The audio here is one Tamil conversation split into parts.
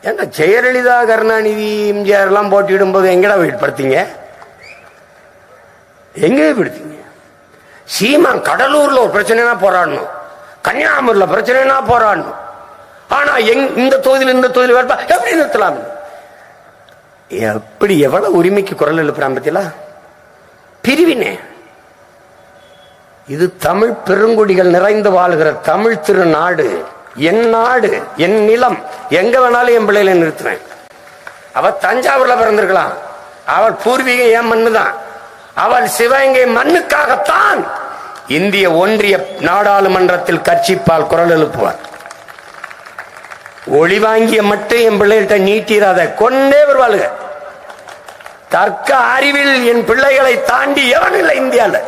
ஏங்க ஜெயலலிதா, கருணாநிதி, எம்ஜிஆர் எல்லாம் போட்டியிடும் போது எங்கடா படுத்தீங்க? எங்க படுத்தீங்க? சீமான் கடலூர்ல ஒரு பிரச்சனைனா போராடணும், கன்னியாகுமரியில பிரச்சனைனா போராடணும். ஆனா இந்த தொகுதியில் இந்த தொகுதியில் வேட்பா எப்படி நிறுத்தலாம்? எப்படி எவ்வளவு உரிமைக்கு குரல் எழுப்புறான் பத்தியா? பிரிவினே. இது தமிழ் பெருங்குடிகள் நிறைந்து வாழ்கிற தமிழ் திருநாடு, என் நாடு, என் நிலம். எங்க வேணாலும் என் பிள்ளைகளை நிறுத்துறேன். அவள் தஞ்சாவூர்ல பிறந்திருக்கலாம், அவள் பூர்வீகம் என் மண்ணுதான். அவள் சிவகங்கை மண்ணுக்காகத்தான் இந்திய ஒன்றிய நாடாளுமன்றத்தில் கட்சிப்பால் குரல் எழுப்புவார். ஒளி வாங்கிய மட்டும் என் பிள்ளைகிட்ட நீட்டிராத, கொண்டே வருவாளுங்க. தர்க்க அறிவில் என் பிள்ளைகளை தாண்டி எவன் இல்லை இந்தியாவில்.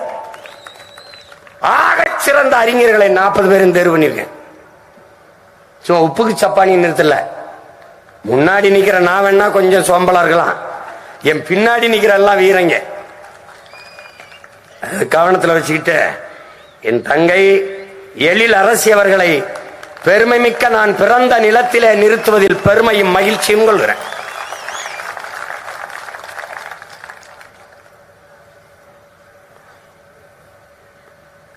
ஆக சிறந்த அறிஞர்களை 40 பேரும் தேர்வு பண்ணிருக்கேன். சும்மா உப்புக்கு சப்பானி நிறுத்தல. முன்னாடி நிக்கிற நான் வேணா கொஞ்சம் சோம்பலா இருக்கலாம், என் பின்னாடி நிக்கிற எல்லாம் வீரங்க. கவனத்தில் வச்சுக்கிட்டு என் தங்கை எழில் அரசி அவர்களை பெருமை மிக்க நான் பிறந்த நிலத்திலே நிறுத்துவதில் பெருமையும் மகிழ்ச்சியும் கொள்கிறேன்.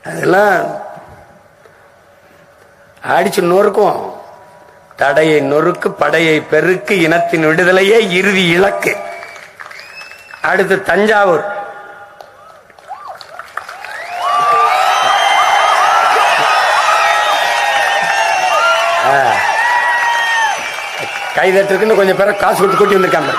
அதெல்லாம் அடிச்சு நொறுக்கும். தடையை நொறுக்கு, படையை பெருக்கு, இனத்தின் விடுதலையே இறுதி இலக்கு. அடுத்து தஞ்சாவூர். கைதட்டுக்குன்னு கொஞ்சம் பேர காசு கொடுத்து கூட்டி வந்திருக்காங்க.